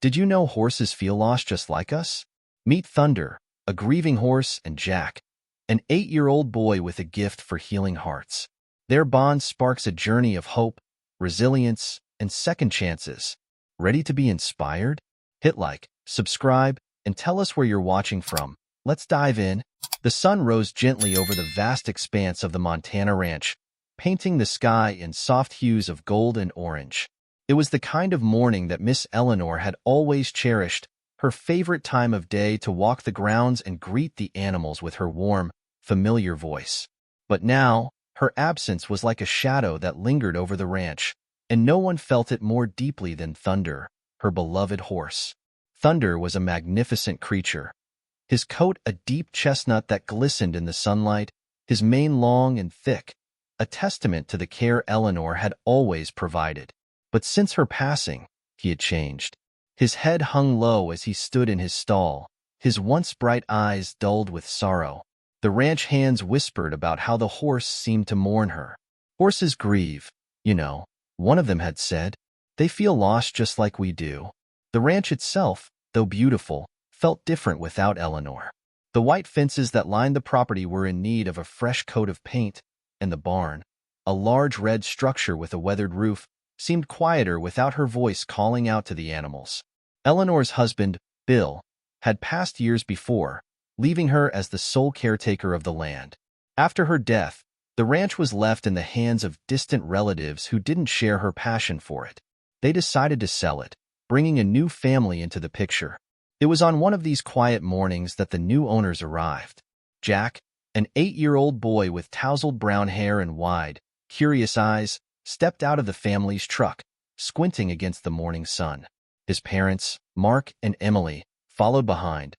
Did you know horses feel lost just like us? Meet Thunder, a grieving horse, and Jack, an 8-year-old boy with a gift for healing hearts. Their bond sparks a journey of hope, resilience, and second chances. Ready to be inspired? Hit like, subscribe, and tell us where you're watching from. Let's dive in. The sun rose gently over the vast expanse of the Montana ranch, painting the sky in soft hues of gold and orange. It was the kind of morning that Miss Eleanor had always cherished, her favorite time of day to walk the grounds and greet the animals with her warm, familiar voice. But now, her absence was like a shadow that lingered over the ranch, and no one felt it more deeply than Thunder, her beloved horse. Thunder was a magnificent creature, his coat a deep chestnut that glistened in the sunlight, his mane long and thick, a testament to the care Eleanor had always provided. But since her passing, he had changed. His head hung low as he stood in his stall, his once bright eyes dulled with sorrow. The ranch hands whispered about how the horse seemed to mourn her. Horses grieve, you know, one of them had said. They feel lost just like we do. The ranch itself, though beautiful, felt different without Eleanor. The white fences that lined the property were in need of a fresh coat of paint, and the barn, a large red structure with a weathered roof, seemed quieter without her voice calling out to the animals. Eleanor's husband, Bill, had passed years before, leaving her as the sole caretaker of the land. After her death, the ranch was left in the hands of distant relatives who didn't share her passion for it. They decided to sell it, bringing a new family into the picture. It was on one of these quiet mornings that the new owners arrived. Jack, an 8-year-old boy with tousled brown hair and wide, curious eyes, stepped out of the family's truck, squinting against the morning sun. His parents, Mark and Emily, followed behind,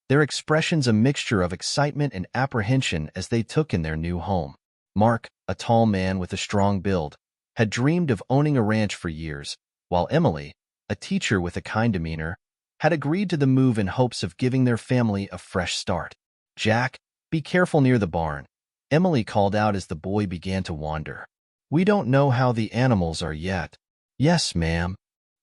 their expressions a mixture of excitement and apprehension as they took in their new home. Mark, a tall man with a strong build, had dreamed of owning a ranch for years, while Emily, a teacher with a kind demeanor, had agreed to the move in hopes of giving their family a fresh start. "Jack, be careful near the barn," Emily called out as the boy began to wander. "We don't know how the animals are yet." "Yes, ma'am,"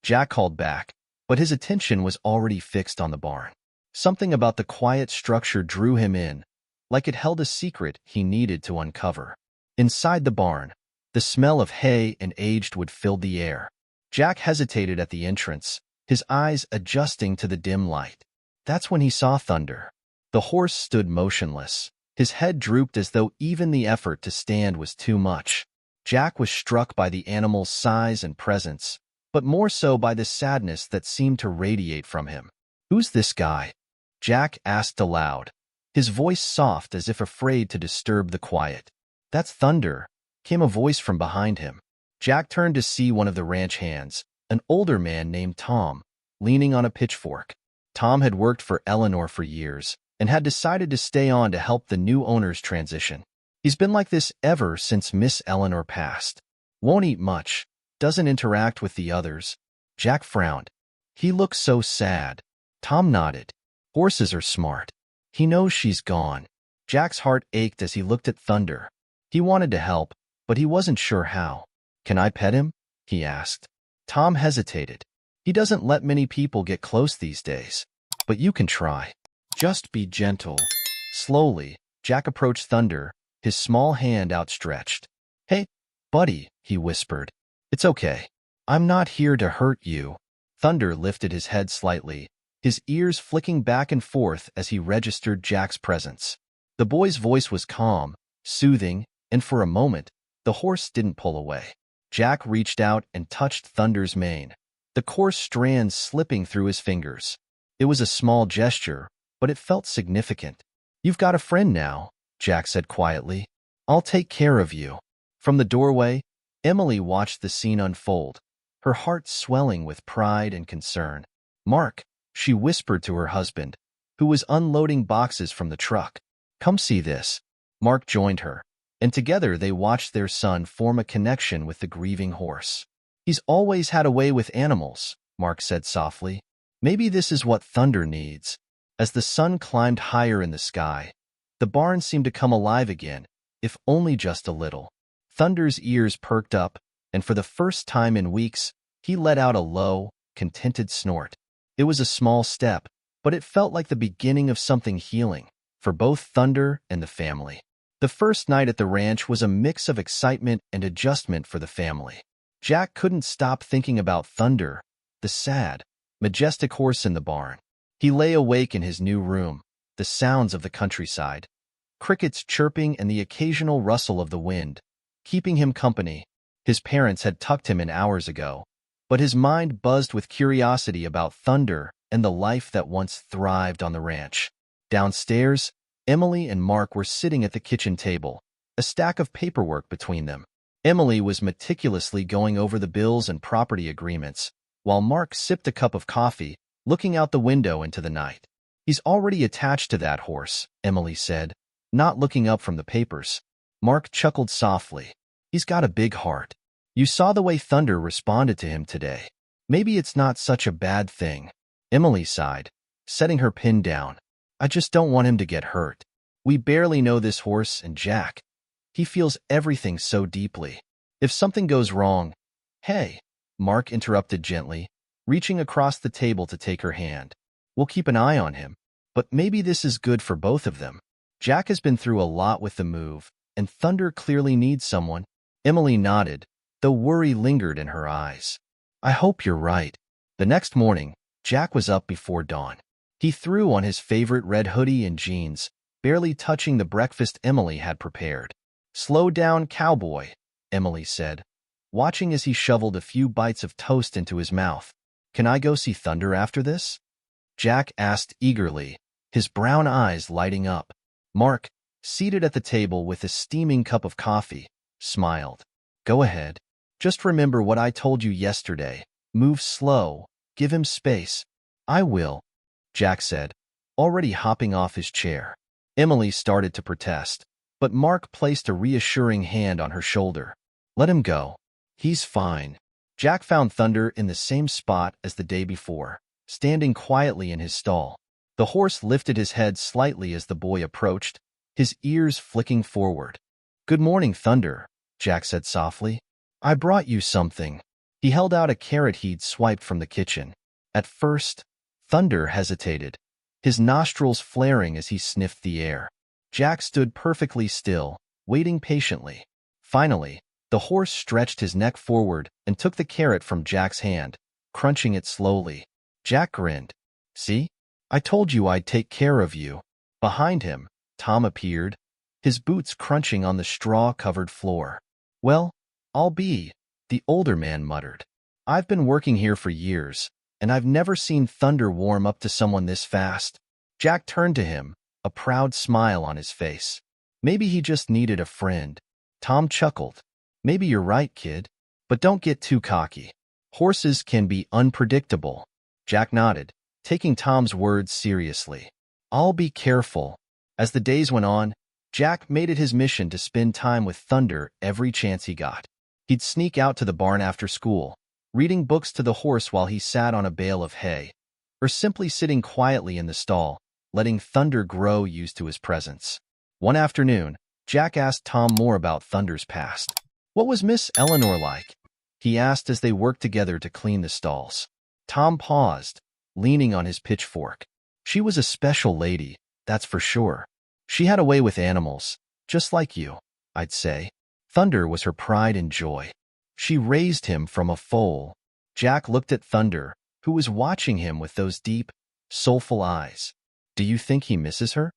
Jack called back, but his attention was already fixed on the barn. Something about the quiet structure drew him in, like it held a secret he needed to uncover. Inside the barn, the smell of hay and aged wood filled the air. Jack hesitated at the entrance, his eyes adjusting to the dim light. That's when he saw Thunder. The horse stood motionless, his head drooped as though even the effort to stand was too much. Jack was struck by the animal's size and presence, but more so by the sadness that seemed to radiate from him. "Who's this guy?" Jack asked aloud, his voice soft as if afraid to disturb the quiet. "That's Thunder," came a voice from behind him. Jack turned to see one of the ranch hands, an older man named Tom, leaning on a pitchfork. Tom had worked for Eleanor for years and had decided to stay on to help the new owners transition. He's been like this ever since Miss Eleanor passed. Won't eat much, doesn't interact with the others. Jack frowned. "He looks so sad." Tom nodded. "Horses are smart. He knows she's gone." Jack's heart ached as he looked at Thunder. He wanted to help, but he wasn't sure how. "Can I pet him?" he asked. Tom hesitated. "He doesn't let many people get close these days, but you can try. Just be gentle." Slowly, Jack approached Thunder, his small hand outstretched. "Hey, buddy," he whispered. "It's okay. I'm not here to hurt you." Thunder lifted his head slightly, his ears flicking back and forth as he registered Jack's presence. The boy's voice was calm, soothing, and for a moment, the horse didn't pull away. Jack reached out and touched Thunder's mane, the coarse strands slipping through his fingers. It was a small gesture, but it felt significant. "You've got a friend now," Jack said quietly. "I'll take care of you." From the doorway, Emily watched the scene unfold, her heart swelling with pride and concern. "Mark," she whispered to her husband, who was unloading boxes from the truck. "Come see this." Mark joined her, and together they watched their son form a connection with the grieving horse. "He's always had a way with animals," Mark said softly. "Maybe this is what Thunder needs." As the sun climbed higher in the sky, the barn seemed to come alive again, if only just a little. Thunder's ears perked up, and for the first time in weeks, he let out a low, contented snort. It was a small step, but it felt like the beginning of something healing for both Thunder and the family. The first night at the ranch was a mix of excitement and adjustment for the family. Jack couldn't stop thinking about Thunder, the sad, majestic horse in the barn. He lay awake in his new room, the sounds of the countryside, crickets chirping and the occasional rustle of the wind, keeping him company. His parents had tucked him in hours ago, but his mind buzzed with curiosity about Thunder and the life that once thrived on the ranch. Downstairs, Emily and Mark were sitting at the kitchen table, a stack of paperwork between them. Emily was meticulously going over the bills and property agreements, while Mark sipped a cup of coffee, looking out the window into the night. "He's already attached to that horse," Emily said, not looking up from the papers. Mark chuckled softly. "He's got a big heart. You saw the way Thunder responded to him today. Maybe it's not such a bad thing." Emily sighed, setting her pen down. "I just don't want him to get hurt. We barely know this horse and Jack. He feels everything so deeply. If something goes wrong—" "Hey," Mark interrupted gently, reaching across the table to take her hand. "We'll keep an eye on him, but maybe this is good for both of them. Jack has been through a lot with the move, and Thunder clearly needs someone." Emily nodded, though worry lingered in her eyes. "I hope you're right." The next morning, Jack was up before dawn. He threw on his favorite red hoodie and jeans, barely touching the breakfast Emily had prepared. "Slow down, cowboy," Emily said, watching as he shoveled a few bites of toast into his mouth. "Can I go see Thunder after this?" Jack asked eagerly, his brown eyes lighting up. Mark, seated at the table with a steaming cup of coffee, smiled. "Go ahead. Just remember what I told you yesterday. Move slow. Give him space." "I will," Jack said, already hopping off his chair. Emily started to protest, but Mark placed a reassuring hand on her shoulder. "Let him go. He's fine." Jack found Thunder in the same spot as the day before, standing quietly in his stall. The horse lifted his head slightly as the boy approached, his ears flicking forward. "Good morning, Thunder," Jack said softly. "I brought you something." He held out a carrot he'd swiped from the kitchen. At first, Thunder hesitated, his nostrils flaring as he sniffed the air. Jack stood perfectly still, waiting patiently. Finally, the horse stretched his neck forward and took the carrot from Jack's hand, crunching it slowly. Jack grinned. "See? I told you I'd take care of you." Behind him, Tom appeared, his boots crunching on the straw-covered floor. "Well, I'll be," the older man muttered. "I've been working here for years, and I've never seen Thunder warm up to someone this fast." Jack turned to him, a proud smile on his face. "Maybe he just needed a friend." Tom chuckled. "Maybe you're right, kid. But don't get too cocky. Horses can be unpredictable." Jack nodded, taking Tom's words seriously. "I'll be careful." As the days went on, Jack made it his mission to spend time with Thunder every chance he got. He'd sneak out to the barn after school, reading books to the horse while he sat on a bale of hay, or simply sitting quietly in the stall, letting Thunder grow used to his presence. One afternoon, Jack asked Tom more about Thunder's past. "What was Miss Eleanor like?" he asked as they worked together to clean the stalls. Tom paused, leaning on his pitchfork. "She was a special lady, that's for sure. She had a way with animals, just like you, I'd say. Thunder was her pride and joy. She raised him from a foal." Jack looked at Thunder, who was watching him with those deep, soulful eyes. "Do you think he misses her?"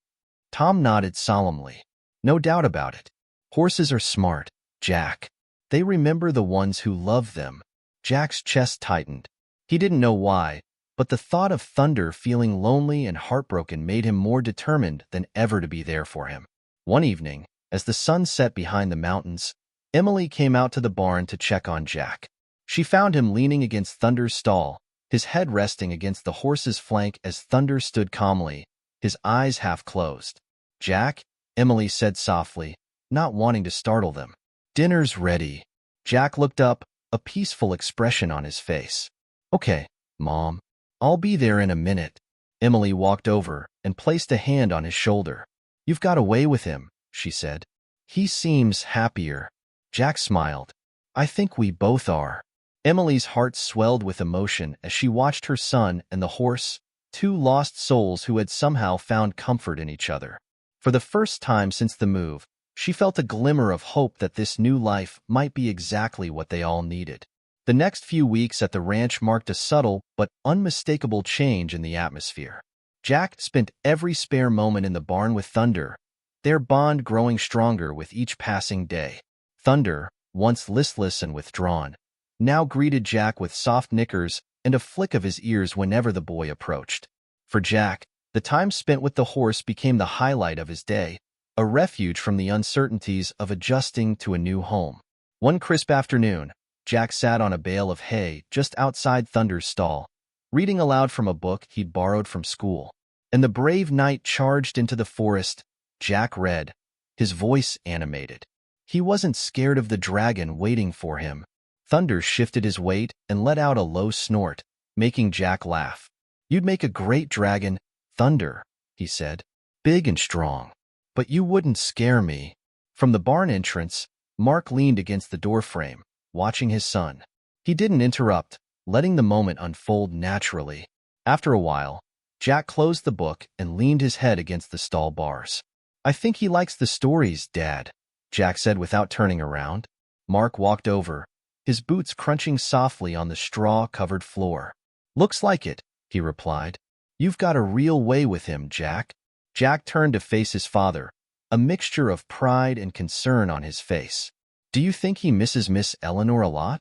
Tom nodded solemnly. "No doubt about it. Horses are smart, Jack. They remember the ones who love them." Jack's chest tightened. He didn't know why, but the thought of Thunder feeling lonely and heartbroken made him more determined than ever to be there for him. One evening, as the sun set behind the mountains, Emily came out to the barn to check on Jack. She found him leaning against Thunder's stall, his head resting against the horse's flank as Thunder stood calmly, his eyes half closed. "Jack," Emily said softly, not wanting to startle them. "Dinner's ready." Jack looked up, a peaceful expression on his face. "Okay, Mom. I'll be there in a minute." Emily walked over and placed a hand on his shoulder. "You've got away with him," she said. "He seems happier." Jack smiled. "I think we both are." Emily's heart swelled with emotion as she watched her son and the horse, two lost souls who had somehow found comfort in each other. For the first time since the move, she felt a glimmer of hope that this new life might be exactly what they all needed. The next few weeks at the ranch marked a subtle but unmistakable change in the atmosphere. Jack spent every spare moment in the barn with Thunder, their bond growing stronger with each passing day. Thunder, once listless and withdrawn, now greeted Jack with soft nickers and a flick of his ears whenever the boy approached. For Jack, the time spent with the horse became the highlight of his day, a refuge from the uncertainties of adjusting to a new home. One crisp afternoon, Jack sat on a bale of hay just outside Thunder's stall, reading aloud from a book he'd borrowed from school. And the brave knight charged into the forest. Jack read, his voice animated. He wasn't scared of the dragon waiting for him. Thunder shifted his weight and let out a low snort, making Jack laugh. "You'd make a great dragon, Thunder," he said. "Big and strong. But you wouldn't scare me." From the barn entrance, Mark leaned against the doorframe, watching his son. He didn't interrupt, letting the moment unfold naturally. After a while, Jack closed the book and leaned his head against the stall bars. "I think he likes the stories, Dad," Jack said without turning around. Mark walked over, his boots crunching softly on the straw-covered floor. "Looks like it," he replied. "You've got a real way with him, Jack." Jack turned to face his father, a mixture of pride and concern on his face. "Do you think he misses Miss Eleanor a lot?"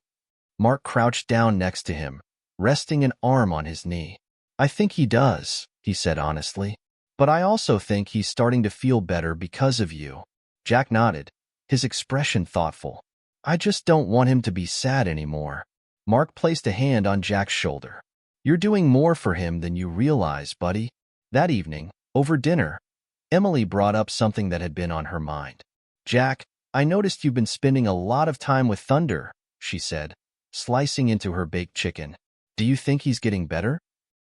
Mark crouched down next to him, resting an arm on his knee. "I think he does," he said honestly. "But I also think he's starting to feel better because of you." Jack nodded, his expression thoughtful. "I just don't want him to be sad anymore." Mark placed a hand on Jack's shoulder. "You're doing more for him than you realize, buddy." That evening, over dinner, Emily brought up something that had been on her mind. "Jack, I noticed you've been spending a lot of time with Thunder," she said, slicing into her baked chicken. "Do you think he's getting better?"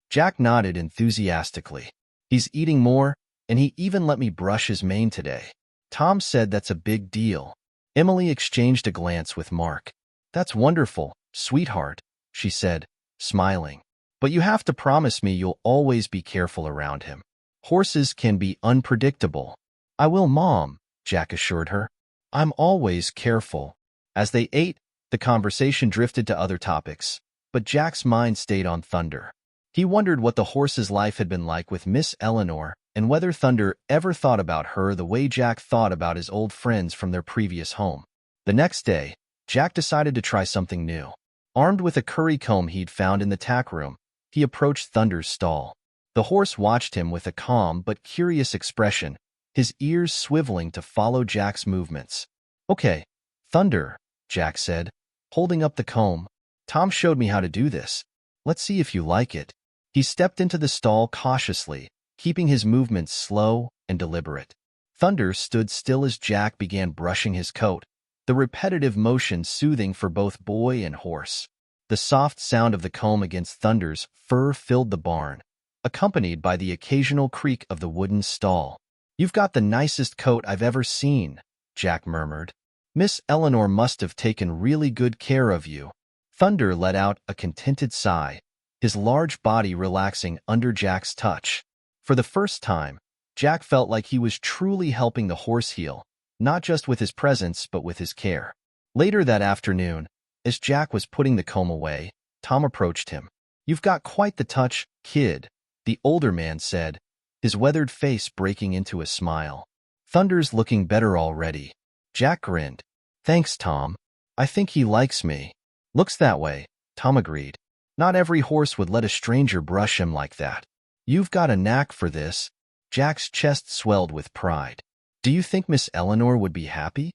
Jack nodded enthusiastically. "He's eating more, and he even let me brush his mane today. Tom said that's a big deal." Emily exchanged a glance with Mark. "That's wonderful, sweetheart," she said, smiling. "But you have to promise me you'll always be careful around him. Horses can be unpredictable." "I will, Mom," Jack assured her. "I'm always careful." As they ate, the conversation drifted to other topics, but Jack's mind stayed on Thunder. He wondered what the horse's life had been like with Miss Eleanor and whether Thunder ever thought about her the way Jack thought about his old friends from their previous home. The next day, Jack decided to try something new. Armed with a curry comb he'd found in the tack room, he approached Thunder's stall. The horse watched him with a calm but curious expression, his ears swiveling to follow Jack's movements. "Okay, Thunder," Jack said, holding up the comb. "Tom showed me how to do this. Let's see if you like it." He stepped into the stall cautiously, keeping his movements slow and deliberate. Thunder stood still as Jack began brushing his coat, the repetitive motion soothing for both boy and horse. The soft sound of the comb against Thunder's fur filled the barn, accompanied by the occasional creak of the wooden stall. "You've got the nicest coat I've ever seen," Jack murmured. "Miss Eleanor must have taken really good care of you." Thunder let out a contented sigh, his large body relaxing under Jack's touch. For the first time, Jack felt like he was truly helping the horse heal, not just with his presence but with his care. Later that afternoon, as Jack was putting the comb away, Tom approached him. "You've got quite the touch, kid," the older man said, his weathered face breaking into a smile. "Thunder's looking better already." Jack grinned. "Thanks, Tom. I think he likes me." "Looks that way," Tom agreed. "Not every horse would let a stranger brush him like that. You've got a knack for this." Jack's chest swelled with pride. "Do you think Miss Eleanor would be happy?"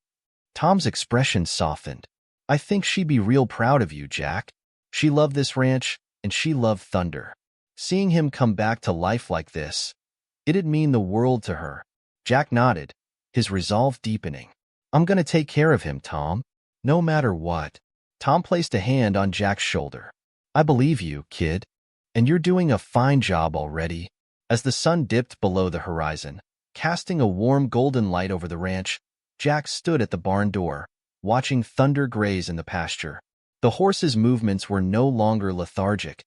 Tom's expression softened. "I think she'd be real proud of you, Jack. She loved this ranch, and she loved Thunder. Seeing him come back to life like this, it'd mean the world to her." Jack nodded, his resolve deepening. "I'm going to take care of him, Tom, no matter what." Tom placed a hand on Jack's shoulder. "I believe you, kid, and you're doing a fine job already." As the sun dipped below the horizon, casting a warm golden light over the ranch, Jack stood at the barn door, watching Thunder graze in the pasture. The horse's movements were no longer lethargic.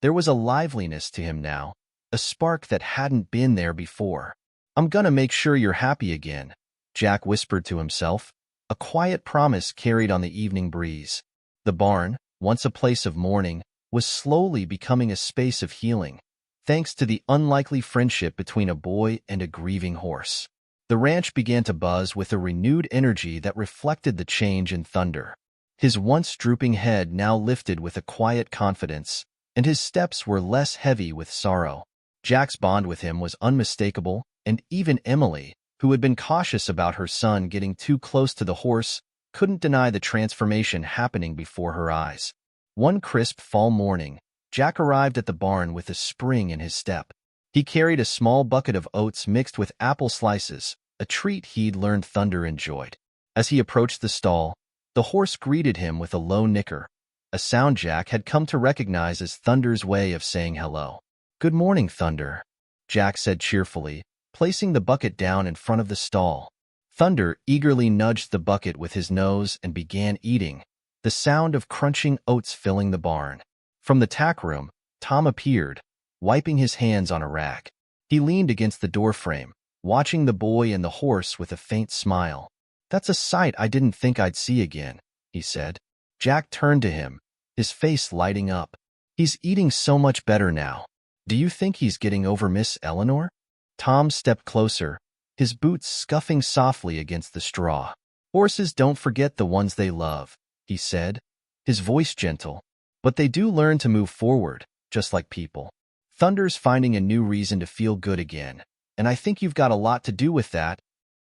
There was a liveliness to him now, a spark that hadn't been there before. "I'm gonna make sure you're happy again," Jack whispered to himself, a quiet promise carried on the evening breeze. The barn, once a place of mourning, was slowly becoming a space of healing, thanks to the unlikely friendship between a boy and a grieving horse. The ranch began to buzz with a renewed energy that reflected the change in Thunder. His once drooping head now lifted with a quiet confidence, and his steps were less heavy with sorrow. Jack's bond with him was unmistakable, and even Emily, who had been cautious about her son getting too close to the horse, couldn't deny the transformation happening before her eyes. One crisp fall morning, Jack arrived at the barn with a spring in his step. He carried a small bucket of oats mixed with apple slices, a treat he'd learned Thunder enjoyed. As he approached the stall, the horse greeted him with a low nicker, a sound Jack had come to recognize as Thunder's way of saying hello. "Good morning, Thunder," Jack said cheerfully, placing the bucket down in front of the stall. Thunder eagerly nudged the bucket with his nose and began eating, the sound of crunching oats filling the barn. From the tack room, Tom appeared, wiping his hands on a rag. He leaned against the doorframe, watching the boy and the horse with a faint smile. "That's a sight I didn't think I'd see again," he said. Jack turned to him, his face lighting up. "He's eating so much better now. Do you think he's getting over Miss Eleanor?" Tom stepped closer, his boots scuffing softly against the straw. "Horses don't forget the ones they love," he said, his voice gentle. "But they do learn to move forward, just like people. Thunder's finding a new reason to feel good again, and I think you've got a lot to do with that."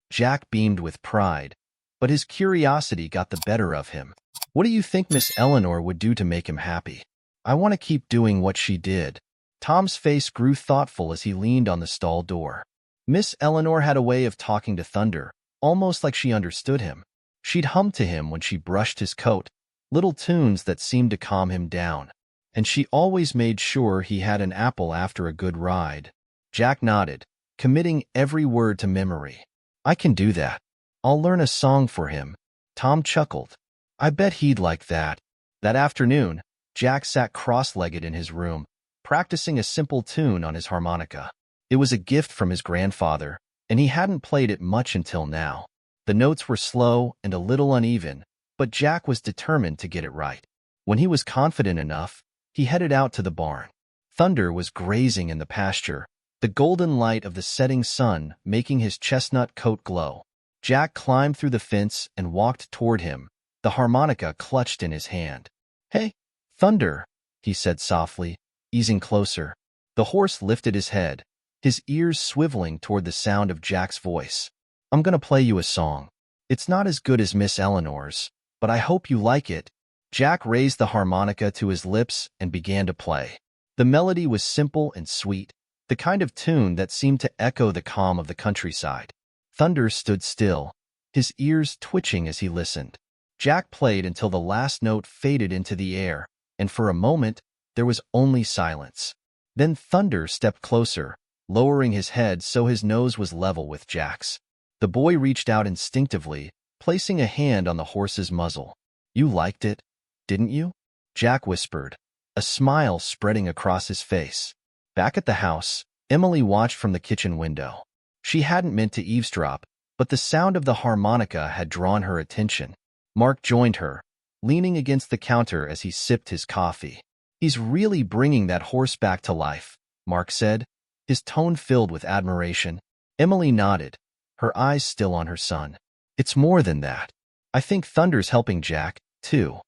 Jack beamed with pride, but his curiosity got the better of him. "What do you think Miss Eleanor would do to make him happy?" "I want to keep doing what she did." Tom's face grew thoughtful as he leaned on the stall door. Miss Eleanor had a way of talking to Thunder, almost like she understood him. She'd hum to him when she brushed his coat, little tunes that seemed to calm him down. And she always made sure he had an apple after a good ride. Jack nodded, committing every word to memory. "I can do that. I'll learn a song for him." Tom chuckled. "I bet he'd like that." That afternoon, Jack sat cross-legged in his room, practicing a simple tune on his harmonica. It was a gift from his grandfather, and he hadn't played it much until now. The notes were slow and a little uneven, but Jack was determined to get it right. When he was confident enough, he headed out to the barn. Thunder was grazing in the pasture, the golden light of the setting sun making his chestnut coat glow. Jack climbed through the fence and walked toward him, the harmonica clutched in his hand. "Hey, Thunder," he said softly, easing closer. The horse lifted his head, his ears swiveling toward the sound of Jack's voice. "I'm gonna play you a song. It's not as good as Miss Eleanor's, but I hope you like it." Jack raised the harmonica to his lips and began to play. The melody was simple and sweet, the kind of tune that seemed to echo the calm of the countryside. Thunder stood still, his ears twitching as he listened. Jack played until the last note faded into the air, and for a moment, there was only silence. Then Thunder stepped closer, lowering his head so his nose was level with Jack's. The boy reached out instinctively, placing a hand on the horse's muzzle. "You liked it, didn't you?" Jack whispered, a smile spreading across his face. Back at the house, Emily watched from the kitchen window. She hadn't meant to eavesdrop, but the sound of the harmonica had drawn her attention. Mark joined her, leaning against the counter as he sipped his coffee. "He's really bringing that horse back to life," Mark said, his tone filled with admiration. Emily nodded, her eyes still on her son. "It's more than that. I think Thunder's helping Jack, too.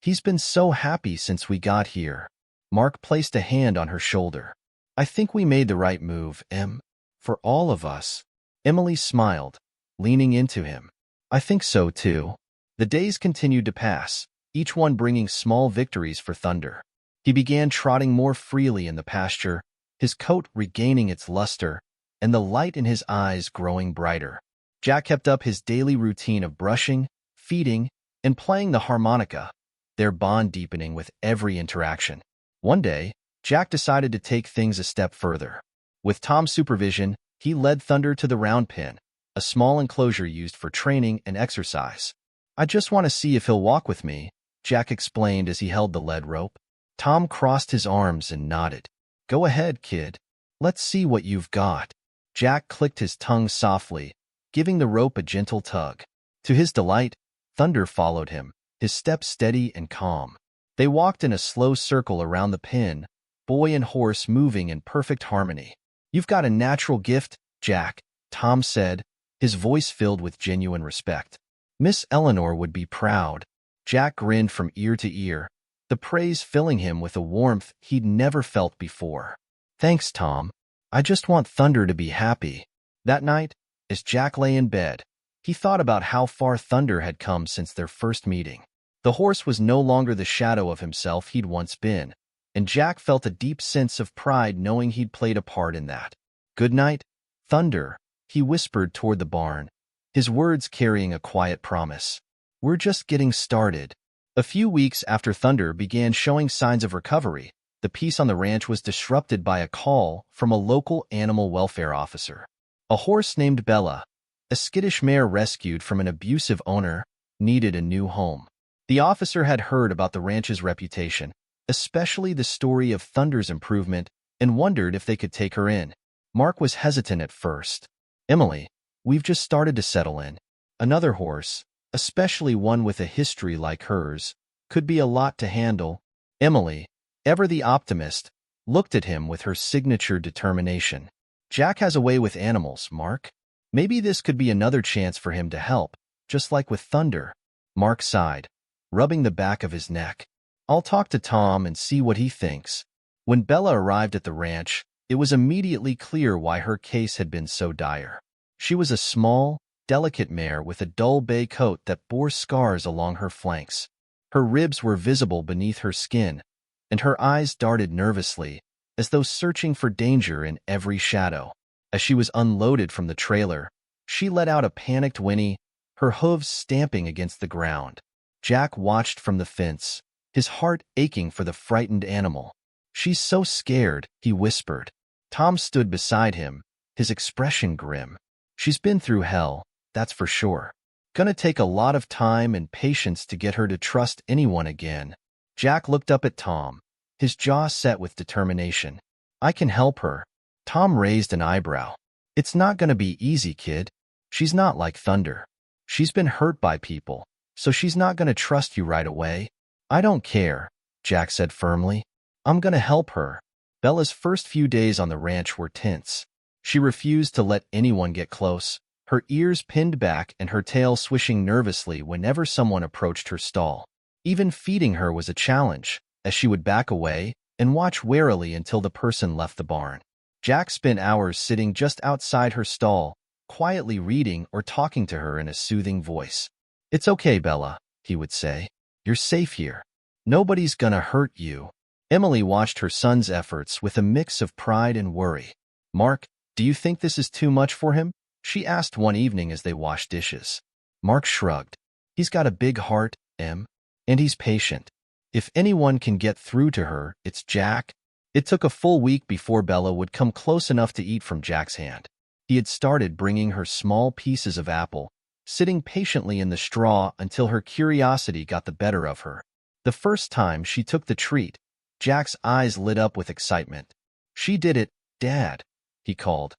He's been so happy since we got here." Mark placed a hand on her shoulder. "I think we made the right move, Em. For all of us." Emily smiled, leaning into him. "I think so, too." The days continued to pass, each one bringing small victories for Thunder. He began trotting more freely in the pasture, his coat regaining its luster, and the light in his eyes growing brighter. Jack kept up his daily routine of brushing, feeding, and playing the harmonica, their bond deepening with every interaction. One day, Jack decided to take things a step further. With Tom's supervision, he led Thunder to the round pen, a small enclosure used for training and exercise. "I just want to see if he'll walk with me," Jack explained as he held the lead rope. Tom crossed his arms and nodded. Go ahead, kid. Let's see what you've got. Jack clicked his tongue softly, giving the rope a gentle tug. To his delight, Thunder followed him, his steps steady and calm. They walked in a slow circle around the pin, boy and horse moving in perfect harmony. You've got a natural gift, Jack, Tom said, his voice filled with genuine respect. Miss Eleanor would be proud. Jack grinned from ear to ear, the praise filling him with a warmth he'd never felt before. Thanks, Tom. I just want Thunder to be happy. That night, as Jack lay in bed, he thought about how far Thunder had come since their first meeting. The horse was no longer the shadow of himself he'd once been, and Jack felt a deep sense of pride knowing he'd played a part in that. Good night, Thunder, he whispered toward the barn, his words carrying a quiet promise. We're just getting started. A few weeks after Thunder began showing signs of recovery, the peace on the ranch was disrupted by a call from a local animal welfare officer. A horse named Bella, a skittish mare rescued from an abusive owner, needed a new home. The officer had heard about the ranch's reputation, especially the story of Thunder's improvement, and wondered if they could take her in. Mark was hesitant at first. Emily, we've just started to settle in. Another horse, especially one with a history like hers, could be a lot to handle. Emily, ever the optimist, looked at him with her signature determination. Jack has a way with animals, Mark. Maybe this could be another chance for him to help, just like with Thunder. Mark sighed, rubbing the back of his neck. I'll talk to Tom and see what he thinks. When Bella arrived at the ranch, it was immediately clear why her case had been so dire. She was a small, delicate mare with a dull bay coat that bore scars along her flanks. Her ribs were visible beneath her skin, and her eyes darted nervously, as though searching for danger in every shadow. As she was unloaded from the trailer, she let out a panicked whinny, her hooves stamping against the ground. Jack watched from the fence, his heart aching for the frightened animal. She's so scared, he whispered. Tom stood beside him, his expression grim. She's been through hell, that's for sure. Gonna take a lot of time and patience to get her to trust anyone again. Jack looked up at Tom, his jaw set with determination. I can help her. Tom raised an eyebrow. It's not gonna be easy, kid. She's not like Thunder. She's been hurt by people, so she's not gonna trust you right away. I don't care, Jack said firmly. I'm gonna help her. Bella's first few days on the ranch were tense. She refused to let anyone get close, her ears pinned back and her tail swishing nervously whenever someone approached her stall. Even feeding her was a challenge, as she would back away and watch warily until the person left the barn. Jack spent hours sitting just outside her stall, quietly reading or talking to her in a soothing voice. It's okay, Bella, he would say. You're safe here. Nobody's gonna hurt you. Emily watched her son's efforts with a mix of pride and worry. Mark, do you think this is too much for him? She asked one evening as they washed dishes. Mark shrugged. He's got a big heart, Em, and he's patient. If anyone can get through to her, it's Jack. It took a full week before Bella would come close enough to eat from Jack's hand. He had started bringing her small pieces of apple, sitting patiently in the straw until her curiosity got the better of her. The first time she took the treat, Jack's eyes lit up with excitement. She did it, Dad, he called,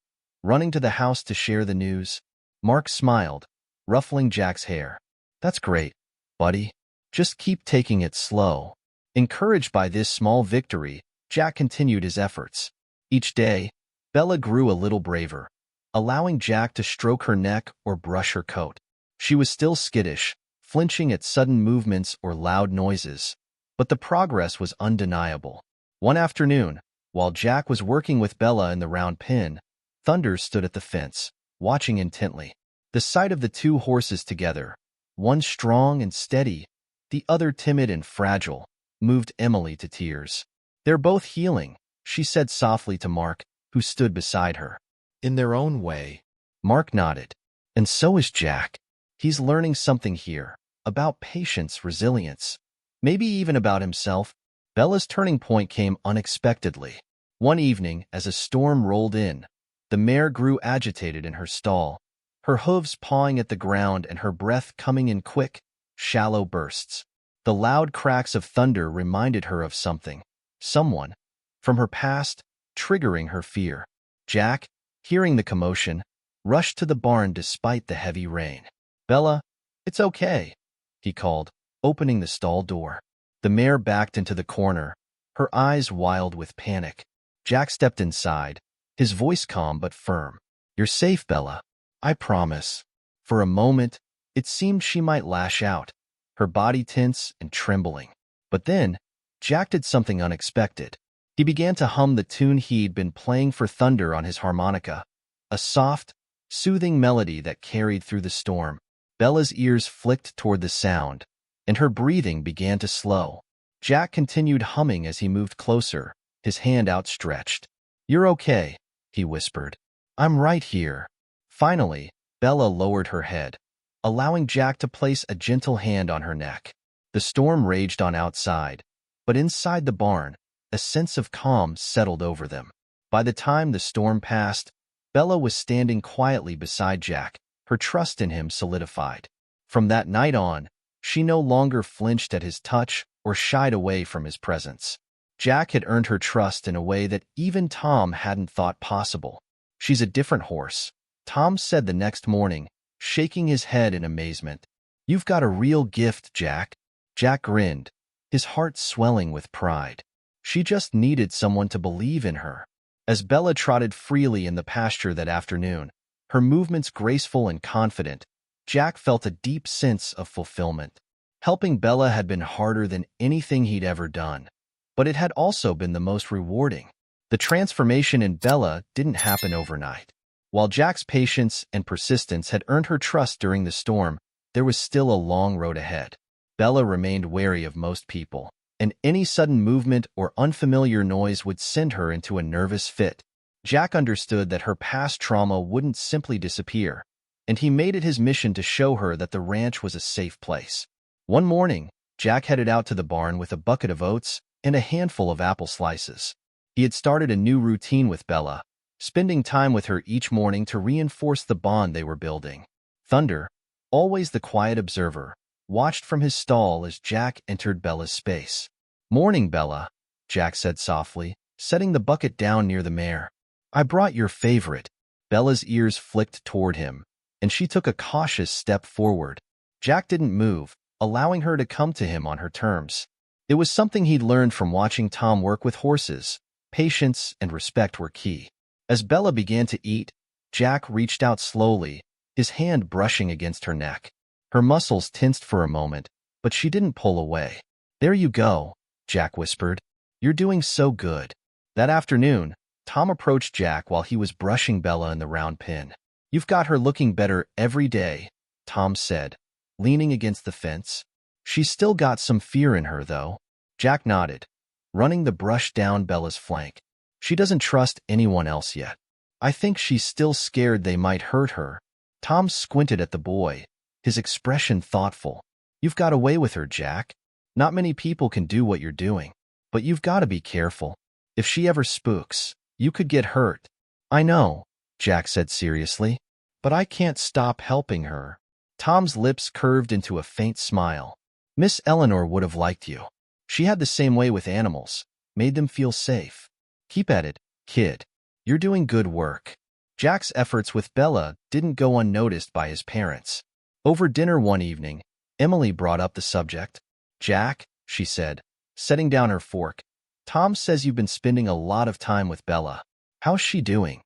running to the house to share the news. Mark smiled, ruffling Jack's hair. That's great, buddy. Just keep taking it slow. Encouraged by this small victory, Jack continued his efforts. Each day, Bella grew a little braver, allowing Jack to stroke her neck or brush her coat. She was still skittish, flinching at sudden movements or loud noises, but the progress was undeniable. One afternoon, while Jack was working with Bella in the round pen, Thunder stood at the fence, watching intently. The sight of the two horses together, one strong and steady, the other timid and fragile, moved Emily to tears. They're both healing, she said softly to Mark, who stood beside her. In their own way. Mark nodded. And so is Jack. He's learning something here, about patience, resilience, maybe even about himself. Bella's turning point came unexpectedly. One evening, as a storm rolled in, the mare grew agitated in her stall, her hooves pawing at the ground and her breath coming in quick, shallow bursts. The loud cracks of thunder reminded her of something, someone, from her past, triggering her fear. Jack, hearing the commotion, rushed to the barn despite the heavy rain. "Bella, it's okay," he called, opening the stall door. The mare backed into the corner, her eyes wild with panic. Jack stepped inside, his voice calm but firm. "You're safe, Bella. I promise." For a moment, it seemed she might lash out, her body tense and trembling. But then, Jack did something unexpected. He began to hum the tune he'd been playing for Thunder on his harmonica, a soft, soothing melody that carried through the storm. Bella's ears flicked toward the sound, and her breathing began to slow. Jack continued humming as he moved closer, his hand outstretched. "You're okay," he whispered. "I'm right here." Finally, Bella lowered her head, allowing Jack to place a gentle hand on her neck. The storm raged on outside, but inside the barn, a sense of calm settled over them. By the time the storm passed, Bella was standing quietly beside Jack, her trust in him solidified. From that night on, she no longer flinched at his touch or shied away from his presence. Jack had earned her trust in a way that even Tom hadn't thought possible. "She's a different horse," Tom said the next morning, shaking his head in amazement. "You've got a real gift, Jack." Jack grinned, his heart swelling with pride. She just needed someone to believe in her. As Bella trotted freely in the pasture that afternoon, her movements graceful and confident, Jack felt a deep sense of fulfillment. Helping Bella had been harder than anything he'd ever done, but it had also been the most rewarding. The transformation in Bella didn't happen overnight. While Jack's patience and persistence had earned her trust during the storm, there was still a long road ahead. Bella remained wary of most people, and any sudden movement or unfamiliar noise would send her into a nervous fit. Jack understood that her past trauma wouldn't simply disappear, and he made it his mission to show her that the ranch was a safe place. One morning, Jack headed out to the barn with a bucket of oats and a handful of apple slices. He had started a new routine with Bella, spending time with her each morning to reinforce the bond they were building. Thunder, always the quiet observer, watched from his stall as Jack entered Bella's space. "Morning, Bella," Jack said softly, setting the bucket down near the mare. "I brought your favorite." Bella's ears flicked toward him, and she took a cautious step forward. Jack didn't move, allowing her to come to him on her terms. It was something he'd learned from watching Tom work with horses. Patience and respect were key. As Bella began to eat, Jack reached out slowly, his hand brushing against her neck. Her muscles tensed for a moment, but she didn't pull away. "There you go," Jack whispered. "You're doing so good." That afternoon, Tom approached Jack while he was brushing Bella in the round pen. "You've got her looking better every day," Tom said, leaning against the fence. "She's still got some fear in her, though." Jack nodded, running the brush down Bella's flank. "She doesn't trust anyone else yet. I think she's still scared they might hurt her." Tom squinted at the boy, his expression thoughtful. "You've got away with her, Jack. Not many people can do what you're doing, but you've got to be careful. If she ever spooks, you could get hurt." "I know," Jack said seriously, "but I can't stop helping her." Tom's lips curved into a faint smile. "Miss Eleanor would have liked you. She had the same way with animals, made them feel safe. Keep at it, kid. You're doing good work." Jack's efforts with Bella didn't go unnoticed by his parents. Over dinner one evening, Emily brought up the subject. "Jack," she said, setting down her fork, "Tom says you've been spending a lot of time with Bella. How's she doing?"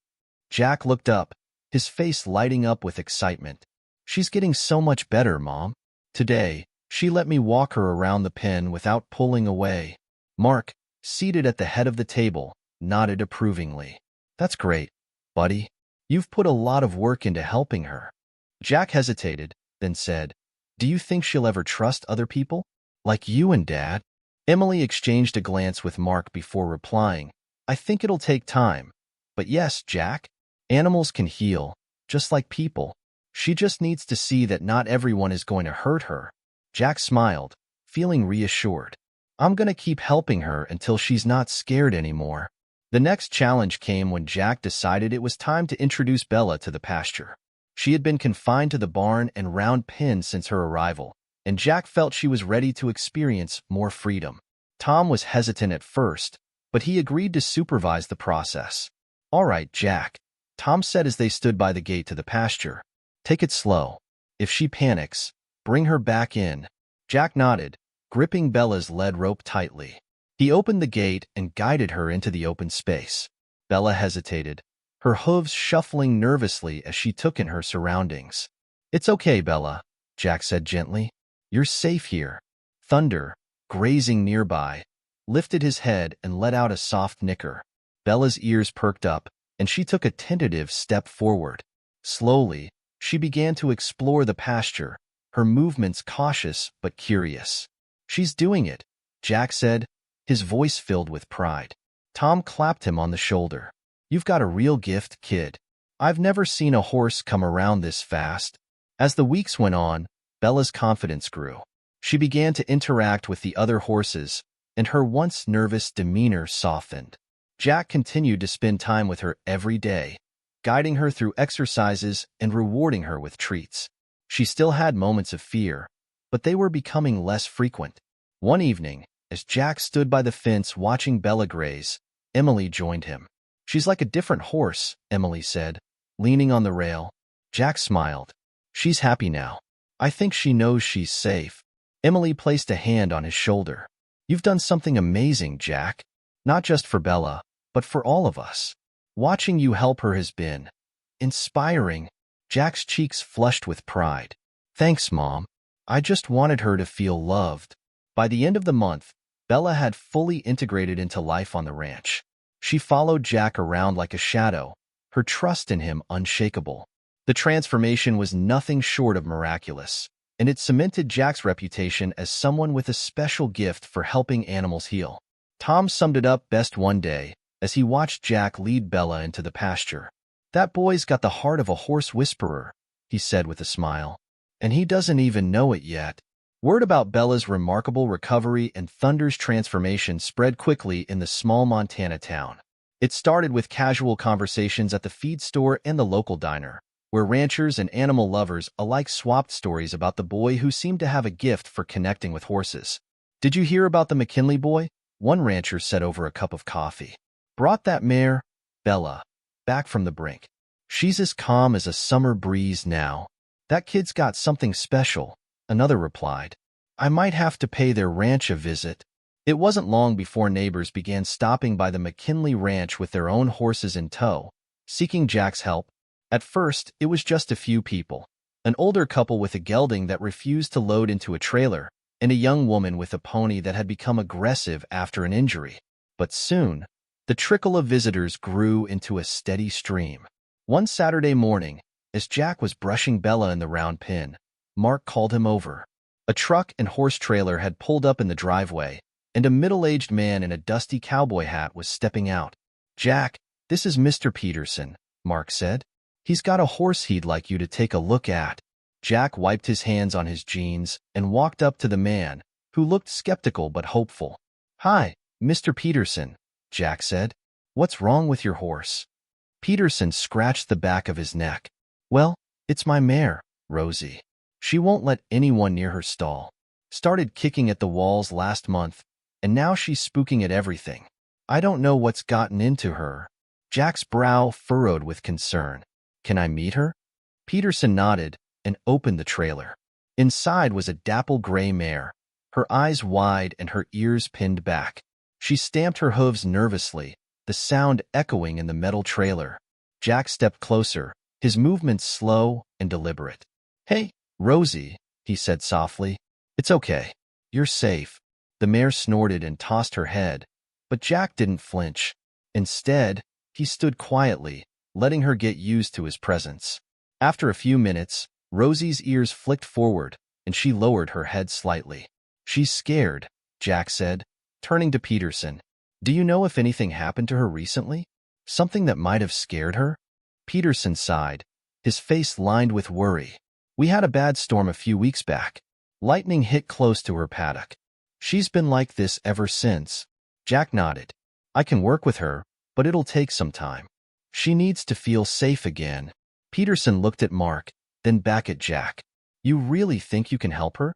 Jack looked up, his face lighting up with excitement. "She's getting so much better, Mom. Today, she let me walk her around the pen without pulling away." Mark, seated at the head of the table, nodded approvingly. "That's great, buddy. You've put a lot of work into helping her." Jack hesitated, then said, "Do you think she'll ever trust other people? Like you and Dad?" Emily exchanged a glance with Mark before replying, "I think it'll take time. But yes, Jack, animals can heal, just like people. She just needs to see that not everyone is going to hurt her." Jack smiled, feeling reassured. "I'm going to keep helping her until she's not scared anymore." The next challenge came when Jack decided it was time to introduce Bella to the pasture. She had been confined to the barn and round pen since her arrival, and Jack felt she was ready to experience more freedom. Tom was hesitant at first, but he agreed to supervise the process. "All right, Jack," Tom said as they stood by the gate to the pasture. "Take it slow. If she panics, bring her back in." Jack nodded, gripping Bella's lead rope tightly. He opened the gate and guided her into the open space. Bella hesitated, her hooves shuffling nervously as she took in her surroundings. "It's okay, Bella," Jack said gently. "You're safe here." Thunder, grazing nearby, lifted his head and let out a soft nicker. Bella's ears perked up, and she took a tentative step forward. Slowly, she began to explore the pasture, her movements cautious but curious. "She's doing it," Jack said, his voice filled with pride. Tom clapped him on the shoulder. "You've got a real gift, kid. I've never seen a horse come around this fast." As the weeks went on, Bella's confidence grew. She began to interact with the other horses, and her once nervous demeanor softened. Jack continued to spend time with her every day, guiding her through exercises and rewarding her with treats. She still had moments of fear, but they were becoming less frequent. One evening, as Jack stood by the fence watching Bella graze, Emily joined him. "She's like a different horse," Emily said, leaning on the rail. Jack smiled. "She's happy now. I think she knows she's safe." Emily placed a hand on his shoulder. "You've done something amazing, Jack. Not just for Bella, but for all of us. Watching you help her has been inspiring." Jack's cheeks flushed with pride. "Thanks, Mom. I just wanted her to feel loved." By the end of the month, Bella had fully integrated into life on the ranch. She followed Jack around like a shadow, her trust in him unshakable. The transformation was nothing short of miraculous, and it cemented Jack's reputation as someone with a special gift for helping animals heal. Tom summed it up best one day as he watched Jack lead Bella into the pasture. "That boy's got the heart of a horse whisperer," he said with a smile. "And he doesn't even know it yet." Word about Bella's remarkable recovery and Thunder's transformation spread quickly in the small Montana town. It started with casual conversations at the feed store and the local diner, where ranchers and animal lovers alike swapped stories about the boy who seemed to have a gift for connecting with horses. "Did you hear about the McKinley boy?" one rancher said over a cup of coffee. "Brought that mare, Bella, back from the brink. She's as calm as a summer breeze now." "That kid's got something special," another replied. "I might have to pay their ranch a visit." It wasn't long before neighbors began stopping by the McKinley ranch with their own horses in tow, seeking Jack's help. At first, it was just a few people: an older couple with a gelding that refused to load into a trailer, and a young woman with a pony that had become aggressive after an injury. But soon, the trickle of visitors grew into a steady stream. One Saturday morning, as Jack was brushing Bella in the round pen, Mark called him over. A truck and horse trailer had pulled up in the driveway, and a middle-aged man in a dusty cowboy hat was stepping out. "Jack, this is Mr. Peterson," Mark said. "He's got a horse he'd like you to take a look at." Jack wiped his hands on his jeans and walked up to the man, who looked skeptical but hopeful. "Hi, Mr. Peterson," Jack said. "What's wrong with your horse?" Peterson scratched the back of his neck. "Well, it's my mare, Rosie. She won't let anyone near her stall. Started kicking at the walls last month, and now she's spooking at everything. I don't know what's gotten into her." Jack's brow furrowed with concern. "Can I meet her?" Peterson nodded and opened the trailer. Inside was a dapple gray mare, her eyes wide and her ears pinned back. She stamped her hooves nervously, the sound echoing in the metal trailer. Jack stepped closer, his movements slow and deliberate. "Hey, Rosie," he said softly. "It's okay. You're safe." The mare snorted and tossed her head, but Jack didn't flinch. Instead, he stood quietly, letting her get used to his presence. After a few minutes, Rosie's ears flicked forward, and she lowered her head slightly. "She's scared," Jack said, turning to Peterson. "Do you know if anything happened to her recently? Something that might have scared her?" Peterson sighed, his face lined with worry. "We had a bad storm a few weeks back. Lightning hit close to her paddock. She's been like this ever since." Jack nodded. "I can work with her, but it'll take some time. She needs to feel safe again." Peterson looked at Mark, then back at Jack. "You really think you can help her?"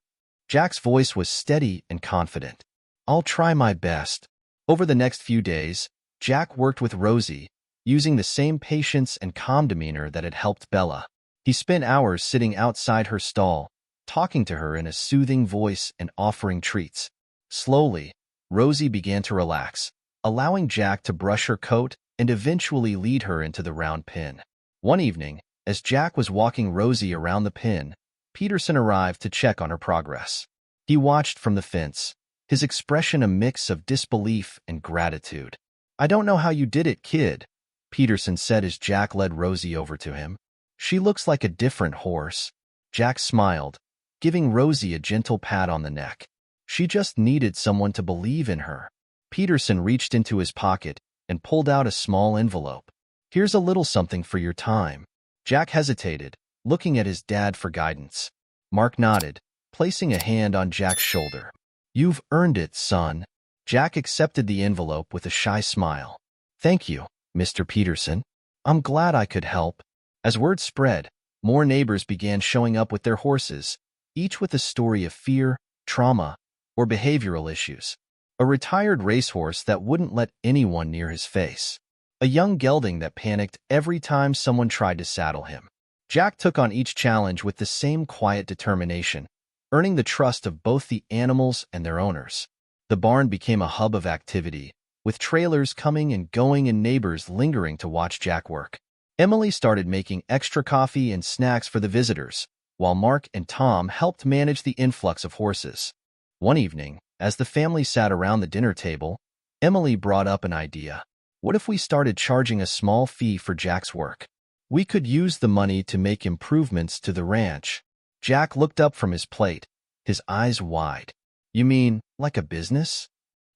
Jack's voice was steady and confident. I'll try my best. Over the next few days, Jack worked with Rosie, using the same patience and calm demeanor that had helped Bella. He spent hours sitting outside her stall, talking to her in a soothing voice and offering treats. Slowly, Rosie began to relax, allowing Jack to brush her coat and eventually lead her into the round pen. One evening, as Jack was walking Rosie around the pen, Peterson arrived to check on her progress. He watched from the fence, his expression a mix of disbelief and gratitude. I don't know how you did it, kid, Peterson said as Jack led Rosie over to him. She looks like a different horse. Jack smiled, giving Rosie a gentle pat on the neck. She just needed someone to believe in her. Peterson reached into his pocket and pulled out a small envelope. Here's a little something for your time. Jack hesitated, looking at his dad for guidance. Mark nodded, placing a hand on Jack's shoulder. You've earned it, son. Jack accepted the envelope with a shy smile. Thank you, Mr. Peterson. I'm glad I could help. As word spread, more neighbors began showing up with their horses, each with a story of fear, trauma, or behavioral issues. A retired racehorse that wouldn't let anyone near his face. A young gelding that panicked every time someone tried to saddle him. Jack took on each challenge with the same quiet determination, earning the trust of both the animals and their owners. The barn became a hub of activity, with trailers coming and going and neighbors lingering to watch Jack work. Emily started making extra coffee and snacks for the visitors, while Mark and Tom helped manage the influx of horses. One evening, as the family sat around the dinner table, Emily brought up an idea. What if we started charging a small fee for Jack's work? We could use the money to make improvements to the ranch. Jack looked up from his plate, his eyes wide. You mean, like a business?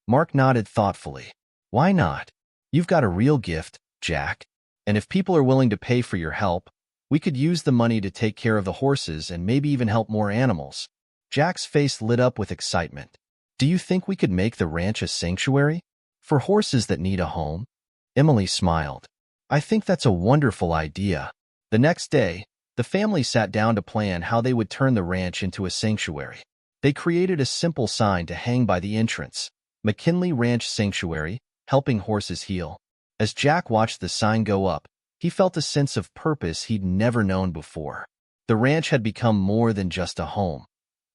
Mark nodded thoughtfully. Why not? You've got a real gift, Jack. And if people are willing to pay for your help, we could use the money to take care of the horses and maybe even help more animals. Jack's face lit up with excitement. Do you think we could make the ranch a sanctuary? For horses that need a home? Emily smiled. I think that's a wonderful idea. The next day, the family sat down to plan how they would turn the ranch into a sanctuary. They created a simple sign to hang by the entrance. McKinley Ranch Sanctuary, helping horses heal. As Jack watched the sign go up, he felt a sense of purpose he'd never known before. The ranch had become more than just a home.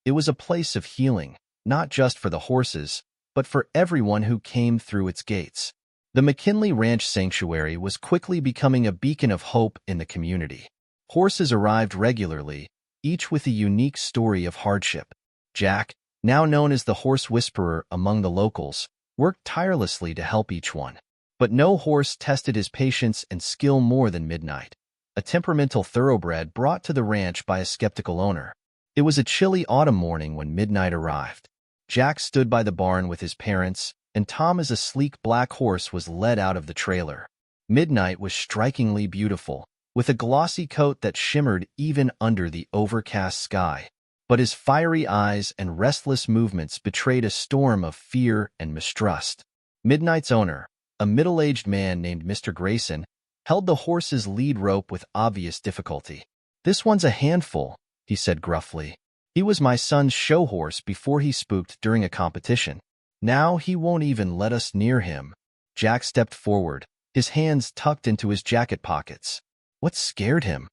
It was a place of healing, not just for the horses, but for everyone who came through its gates. The McKinley Ranch Sanctuary was quickly becoming a beacon of hope in the community. Horses arrived regularly, each with a unique story of hardship. Jack, now known as the horse whisperer among the locals, worked tirelessly to help each one. But no horse tested his patience and skill more than Midnight, a temperamental thoroughbred brought to the ranch by a skeptical owner. It was a chilly autumn morning when Midnight arrived. Jack stood by the barn with his parents, and Tom, as a sleek black horse, was led out of the trailer. Midnight was strikingly beautiful, with a glossy coat that shimmered even under the overcast sky. But his fiery eyes and restless movements betrayed a storm of fear and mistrust. Midnight's owner, a middle-aged man named Mr. Grayson, held the horse's lead rope with obvious difficulty. This one's a handful, he said gruffly. He was my son's show horse before he spooked during a competition. Now he won't even let us near him. Jack stepped forward, his hands tucked into his jacket pockets. What scared him?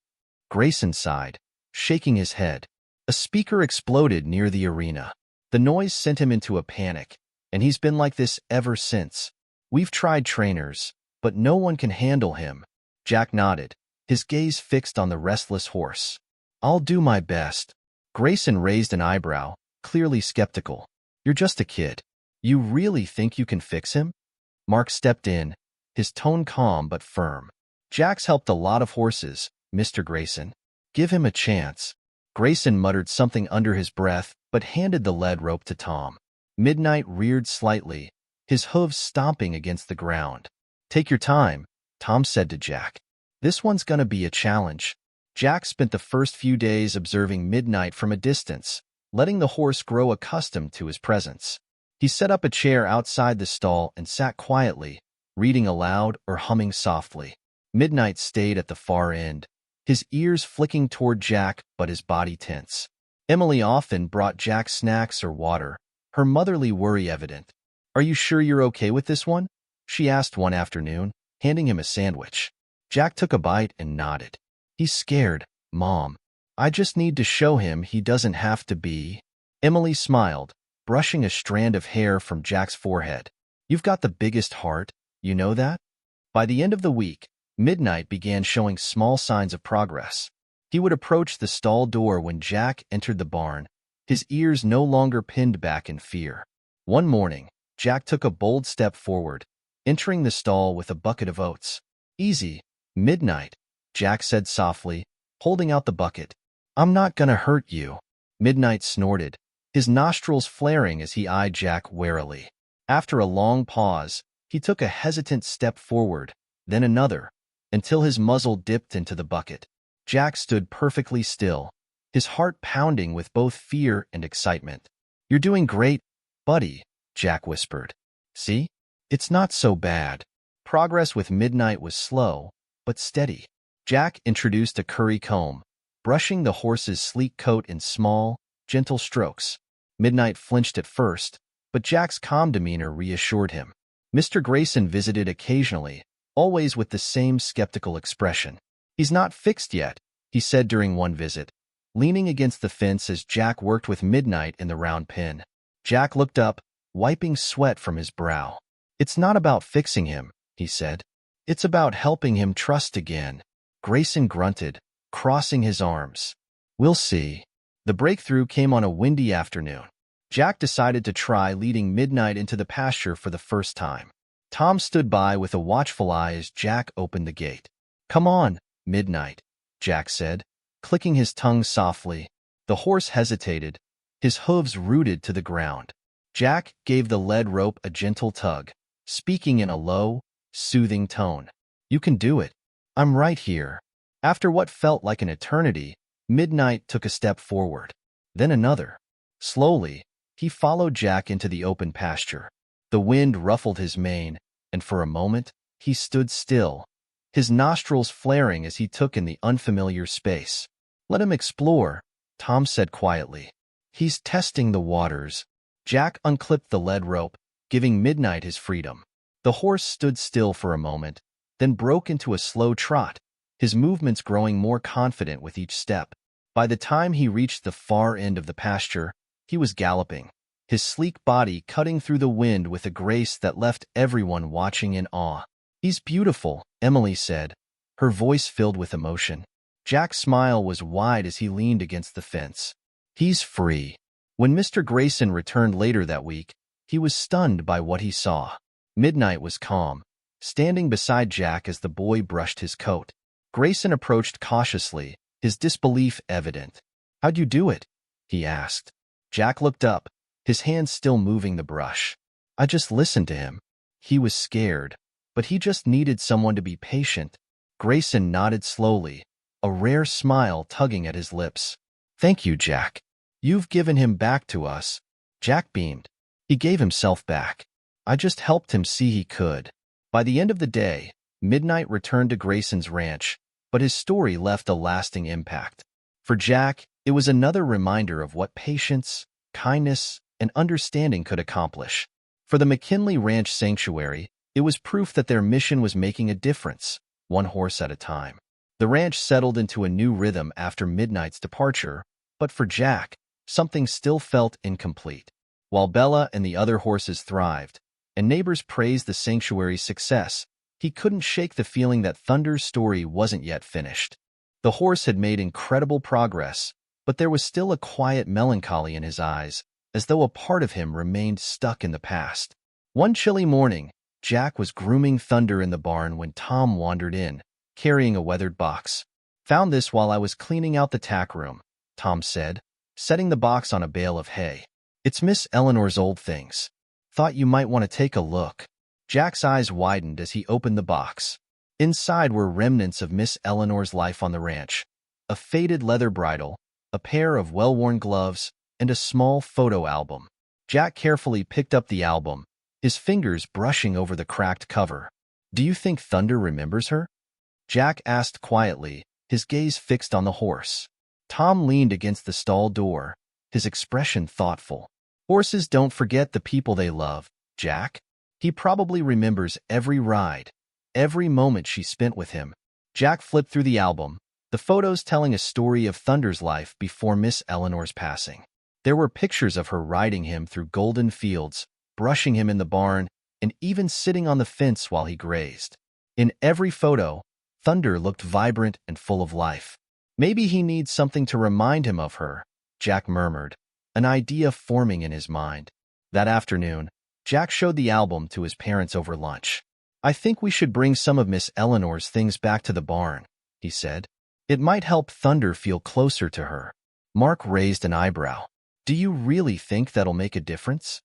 Grayson sighed, shaking his head. A speaker exploded near the arena. The noise sent him into a panic, and he's been like this ever since. We've tried trainers, but no one can handle him. Jack nodded, his gaze fixed on the restless horse. I'll do my best. Grayson raised an eyebrow, clearly skeptical. You're just a kid. You really think you can fix him? Mark stepped in, his tone calm but firm. Jack's helped a lot of horses, Mr. Grayson. Give him a chance. Grayson muttered something under his breath, but handed the lead rope to Tom. Midnight reared slightly, his hooves stomping against the ground. Take your time, Tom said to Jack. This one's gonna be a challenge. Jack spent the first few days observing Midnight from a distance, letting the horse grow accustomed to his presence. He set up a chair outside the stall and sat quietly, reading aloud or humming softly. Midnight stayed at the far end, his ears flicking toward Jack but his body tense. Emily often brought Jack snacks or water, her motherly worry evident. "Are you sure you're okay with this one?" she asked one afternoon, handing him a sandwich. Jack took a bite and nodded. "He's scared, Mom. I just need to show him he doesn't have to be." Emily smiled, brushing a strand of hair from Jack's forehead. "You've got the biggest heart, you know that?" By the end of the week, Midnight began showing small signs of progress. He would approach the stall door when Jack entered the barn, his ears no longer pinned back in fear. One morning, Jack took a bold step forward, entering the stall with a bucket of oats. "Easy, Midnight," Jack said softly, holding out the bucket. "I'm not gonna hurt you." Midnight snorted, his nostrils flaring as he eyed Jack warily. After a long pause, he took a hesitant step forward, then another, until his muzzle dipped into the bucket. Jack stood perfectly still, his heart pounding with both fear and excitement. "You're doing great, buddy," Jack whispered. "See? It's not so bad." Progress with Midnight was slow, but steady. Jack introduced a curry comb, brushing the horse's sleek coat in small, gentle strokes. Midnight flinched at first, but Jack's calm demeanor reassured him. Mr. Grayson visited occasionally, always with the same skeptical expression. "He's not fixed yet," he said during one visit, leaning against the fence as Jack worked with Midnight in the round pen. Jack looked up, wiping sweat from his brow. "It's not about fixing him," he said. "It's about helping him trust again." Grayson grunted, crossing his arms. "We'll see." The breakthrough came on a windy afternoon. Jack decided to try leading Midnight into the pasture for the first time. Tom stood by with a watchful eye as Jack opened the gate. "Come on, Midnight," Jack said, clicking his tongue softly. The horse hesitated, his hooves rooted to the ground. Jack gave the lead rope a gentle tug, speaking in a low, soothing tone. "You can do it. I'm right here." After what felt like an eternity, Midnight took a step forward, then another. Slowly, he followed Jack into the open pasture. The wind ruffled his mane, and for a moment, he stood still, his nostrils flaring as he took in the unfamiliar space. "Let him explore," Tom said quietly. "He's testing the waters." Jack unclipped the lead rope, giving Midnight his freedom. The horse stood still for a moment, then broke into a slow trot, his movements growing more confident with each step. By the time he reached the far end of the pasture, he was galloping, his sleek body cutting through the wind with a grace that left everyone watching in awe. "He's beautiful," Emily said, her voice filled with emotion. Jack's smile was wide as he leaned against the fence. "He's free." When Mr. Grayson returned later that week, he was stunned by what he saw. Midnight was calm, standing beside Jack as the boy brushed his coat. Grayson approached cautiously, his disbelief evident. "How'd you do it?" he asked. Jack looked up, his hands still moving the brush. "I just listened to him. He was scared, but he just needed someone to be patient." Grayson nodded slowly, a rare smile tugging at his lips. "Thank you, Jack. You've given him back to us." Jack beamed. "He gave himself back. I just helped him see he could." By the end of the day, Midnight returned to Grayson's ranch, but his story left a lasting impact. For Jack, it was another reminder of what patience, kindness, and understanding could accomplish. For the McKinley Ranch Sanctuary, it was proof that their mission was making a difference, one horse at a time. The ranch settled into a new rhythm after Midnight's departure, but for Jack, something still felt incomplete. While Bella and the other horses thrived, and neighbors praised the sanctuary's success, he couldn't shake the feeling that Thunder's story wasn't yet finished. The horse had made incredible progress, but there was still a quiet melancholy in his eyes, as though a part of him remained stuck in the past. One chilly morning, Jack was grooming Thunder in the barn when Tom wandered in, carrying a weathered box. "Found this while I was cleaning out the tack room," Tom said, setting the box on a bale of hay. "It's Miss Eleanor's old things. Thought you might want to take a look." Jack's eyes widened as he opened the box. Inside were remnants of Miss Eleanor's life on the ranch: a faded leather bridle, a pair of well-worn gloves, and a small photo album. Jack carefully picked up the album, his fingers brushing over the cracked cover. "Do you think Thunder remembers her?" Jack asked quietly, his gaze fixed on the horse. Tom leaned against the stall door, his expression thoughtful. Horses don't forget the people they love, Jack. He probably remembers every ride, every moment she spent with him. Jack flipped through the album, the photos telling a story of Thunder's life before Miss Eleanor's passing. There were pictures of her riding him through golden fields, brushing him in the barn, and even sitting on the fence while he grazed. In every photo, Thunder looked vibrant and full of life. Maybe he needs something to remind him of her, Jack murmured, an idea forming in his mind. That afternoon, Jack showed the album to his parents over lunch. "I think we should bring some of Miss Eleanor's things back to the barn," he said. "It might help Thunder feel closer to her." Mark raised an eyebrow. "Do you really think that'll make a difference?"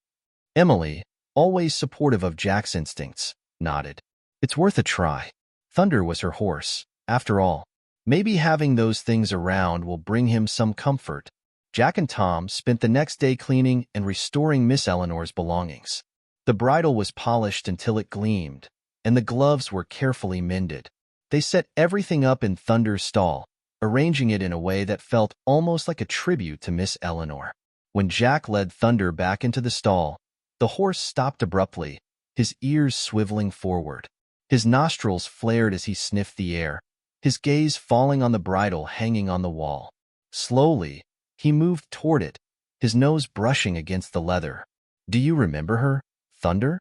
Emily, always supportive of Jack's instincts, nodded. "It's worth a try." Thunder was her horse, after all. Maybe having those things around will bring him some comfort. Jack and Tom spent the next day cleaning and restoring Miss Eleanor's belongings. The bridle was polished until it gleamed, and the gloves were carefully mended. They set everything up in Thunder's stall, arranging it in a way that felt almost like a tribute to Miss Eleanor. When Jack led Thunder back into the stall, the horse stopped abruptly, his ears swiveling forward. His nostrils flared as he sniffed the air, his gaze falling on the bridle hanging on the wall. Slowly, he moved toward it, his nose brushing against the leather. "Do you remember her, Thunder?"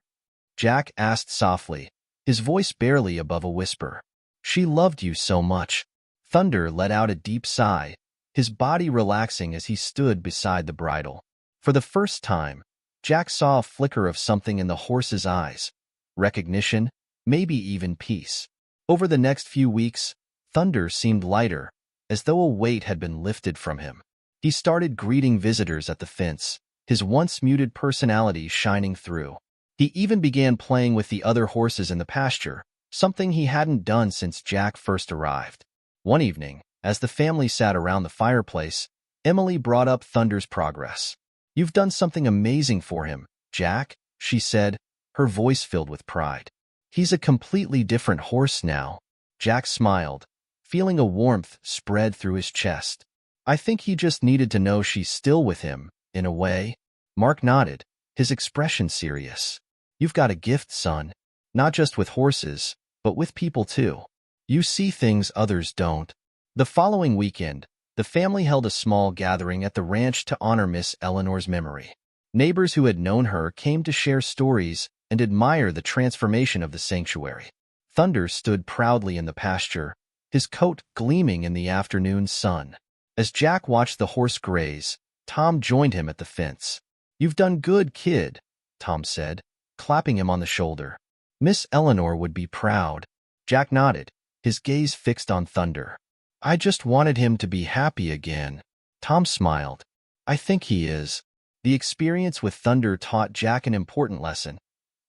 Jack asked softly, his voice barely above a whisper. "She loved you so much." Thunder let out a deep sigh, his body relaxing as he stood beside the bridle. For the first time, Jack saw a flicker of something in the horse's eyes. Recognition, maybe even peace. Over the next few weeks, Thunder seemed lighter, as though a weight had been lifted from him. He started greeting visitors at the fence, his once muted personality shining through. He even began playing with the other horses in the pasture, something he hadn't done since Jack first arrived. One evening, as the family sat around the fireplace, Emily brought up Thunder's progress. "You've done something amazing for him, Jack," she said, her voice filled with pride. "He's a completely different horse now." Jack smiled, feeling a warmth spread through his chest. "I think he just needed to know she's still with him, in a way." Mark nodded, his expression serious. "You've got a gift, son. Not just with horses, but with people too. You see things others don't." The following weekend, the family held a small gathering at the ranch to honor Miss Eleanor's memory. Neighbors who had known her came to share stories and admire the transformation of the sanctuary. Thunder stood proudly in the pasture, his coat gleaming in the afternoon sun. As Jack watched the horse graze, Tom joined him at the fence. "You've done good, kid," Tom said, clapping him on the shoulder. "Miss Eleanor would be proud." Jack nodded, his gaze fixed on Thunder. "I just wanted him to be happy again." Tom smiled. "I think he is." The experience with Thunder taught Jack an important lesson.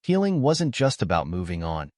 Healing wasn't just about moving on.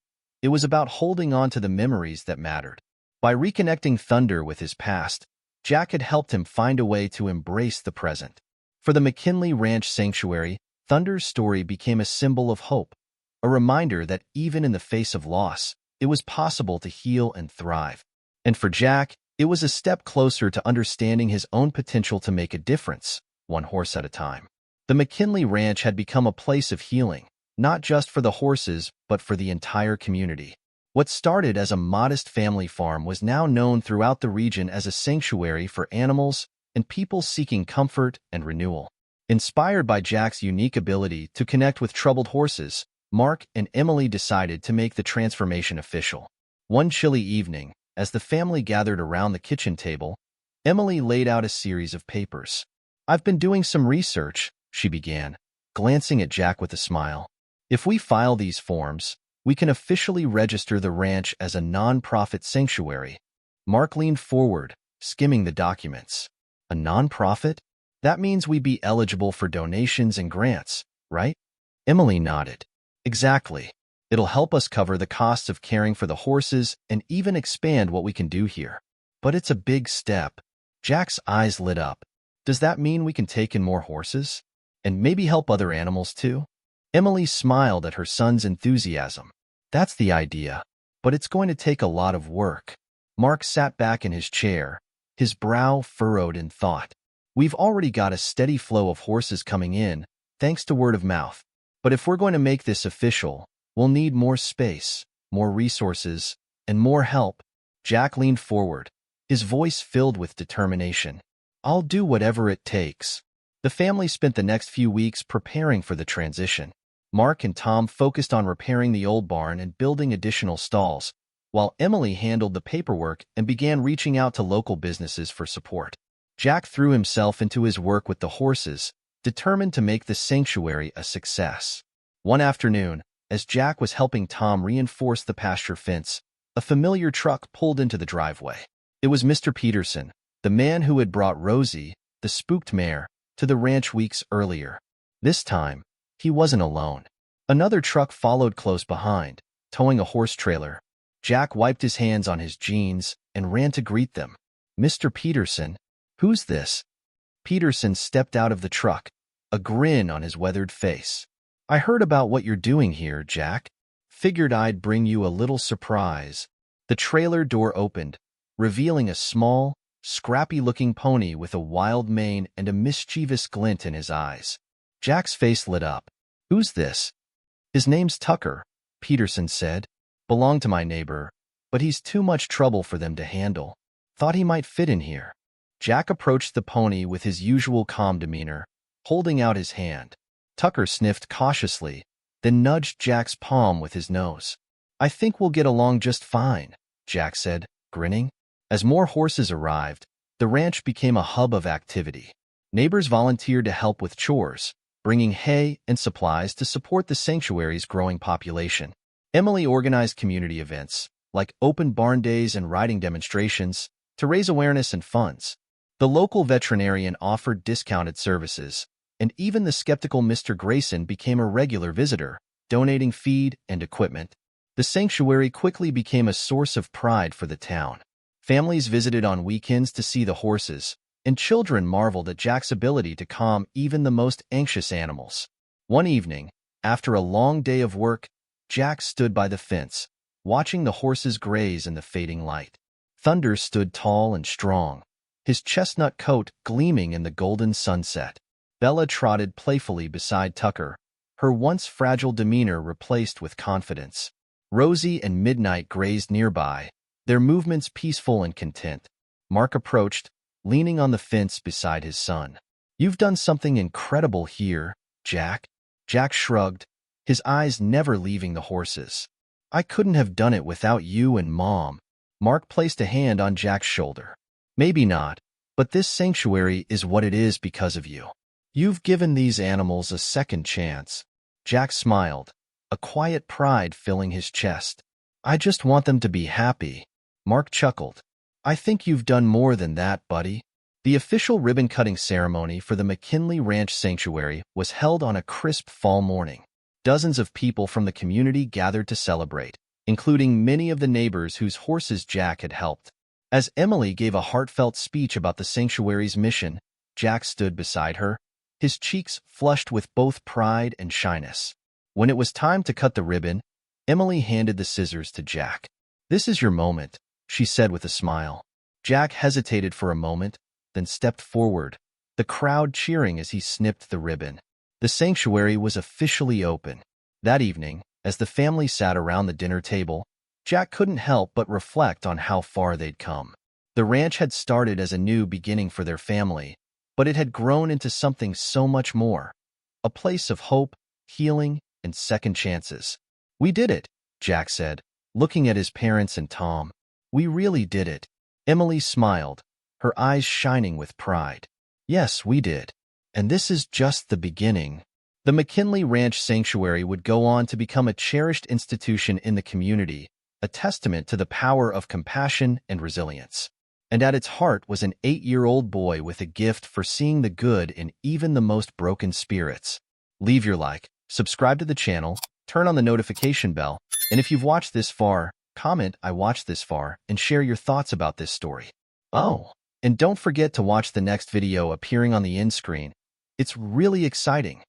It was about holding on to the memories that mattered. By reconnecting Thunder with his past, Jack had helped him find a way to embrace the present. For the McKinley Ranch Sanctuary, Thunder's story became a symbol of hope, a reminder that even in the face of loss, it was possible to heal and thrive. And for Jack, it was a step closer to understanding his own potential to make a difference, one horse at a time. The McKinley Ranch had become a place of healing, not just for the horses, but for the entire community. What started as a modest family farm was now known throughout the region as a sanctuary for animals and people seeking comfort and renewal. Inspired by Jack's unique ability to connect with troubled horses, Mark and Emily decided to make the transformation official. One chilly evening, as the family gathered around the kitchen table, Emily laid out a series of papers. "I've been doing some research," she began, glancing at Jack with a smile. "If we file these forms, we can officially register the ranch as a non-profit sanctuary." Mark leaned forward, skimming the documents. "A non-profit? That means we'd be eligible for donations and grants, right?" Emily nodded. "Exactly. It'll help us cover the costs of caring for the horses and even expand what we can do here. But it's a big step." Jack's eyes lit up. "Does that mean we can take in more horses? And maybe help other animals too?" Emily smiled at her son's enthusiasm. "That's the idea, but it's going to take a lot of work." Mark sat back in his chair, his brow furrowed in thought. We've already got a steady flow of horses coming in, thanks to word of mouth. But if we're going to make this official, we'll need more space, more resources, and more help. Jack leaned forward, his voice filled with determination. I'll do whatever it takes. The family spent the next few weeks preparing for the transition. Mark and Tom focused on repairing the old barn and building additional stalls, while Emily handled the paperwork and began reaching out to local businesses for support. Jack threw himself into his work with the horses, determined to make the sanctuary a success. One afternoon, as Jack was helping Tom reinforce the pasture fence, a familiar truck pulled into the driveway. It was Mr. Peterson, the man who had brought Rosie, the spooked mare, to the ranch weeks earlier. This time, he wasn't alone. Another truck followed close behind, towing a horse trailer. Jack wiped his hands on his jeans and ran to greet them. Mr. Peterson, who's this? Peterson stepped out of the truck, a grin on his weathered face. I heard about what you're doing here, Jack. Figured I'd bring you a little surprise. The trailer door opened, revealing a small, scrappy-looking pony with a wild mane and a mischievous glint in his eyes. Jack's face lit up. Who's this? His name's Tucker, Peterson said. Belonged to my neighbor, but he's too much trouble for them to handle. Thought he might fit in here. Jack approached the pony with his usual calm demeanor, holding out his hand. Tucker sniffed cautiously, then nudged Jack's palm with his nose. I think we'll get along just fine, Jack said, grinning. As more horses arrived, the ranch became a hub of activity. Neighbors volunteered to help with chores, bringing hay and supplies to support the sanctuary's growing population. Emily organized community events, like open barn days and riding demonstrations, to raise awareness and funds. The local veterinarian offered discounted services, and even the skeptical Mr. Grayson became a regular visitor, donating feed and equipment. The sanctuary quickly became a source of pride for the town. Families visited on weekends to see the horses, and children marveled at Jack's ability to calm even the most anxious animals. One evening, after a long day of work, Jack stood by the fence, watching the horses graze in the fading light. Thunder stood tall and strong, his chestnut coat gleaming in the golden sunset. Bella trotted playfully beside Tucker, her once fragile demeanor replaced with confidence. Rosie and Midnight grazed nearby, their movements peaceful and content. Mark approached, leaning on the fence beside his son. You've done something incredible here, Jack. Jack shrugged, his eyes never leaving the horses. I couldn't have done it without you and Mom. Mark placed a hand on Jack's shoulder. Maybe not, but this sanctuary is what it is because of you. You've given these animals a second chance. Jack smiled, a quiet pride filling his chest. I just want them to be happy. Mark chuckled. I think you've done more than that, buddy. The official ribbon-cutting ceremony for the McKinley Ranch Sanctuary was held on a crisp fall morning. Dozens of people from the community gathered to celebrate, including many of the neighbors whose horses Jack had helped. As Emily gave a heartfelt speech about the sanctuary's mission, Jack stood beside her, his cheeks flushed with both pride and shyness. When it was time to cut the ribbon, Emily handed the scissors to Jack. This is your moment, she said with a smile. Jack hesitated for a moment, then stepped forward, the crowd cheering as he snipped the ribbon. The sanctuary was officially open. That evening, as the family sat around the dinner table, Jack couldn't help but reflect on how far they'd come. The ranch had started as a new beginning for their family, but it had grown into something so much more. A place of hope, healing, and second chances. We did it, Jack said, looking at his parents and Tom. We really did it. Emily smiled, her eyes shining with pride. Yes, we did. And this is just the beginning. The McKinley Ranch Sanctuary would go on to become a cherished institution in the community, a testament to the power of compassion and resilience. And at its heart was an 8-year-old boy with a gift for seeing the good in even the most broken spirits. Leave your like, subscribe to the channel, turn on the notification bell, and if you've watched this far, comment "I watched this far" and share your thoughts about this story. Oh, and don't forget to watch the next video appearing on the end screen. It's really exciting.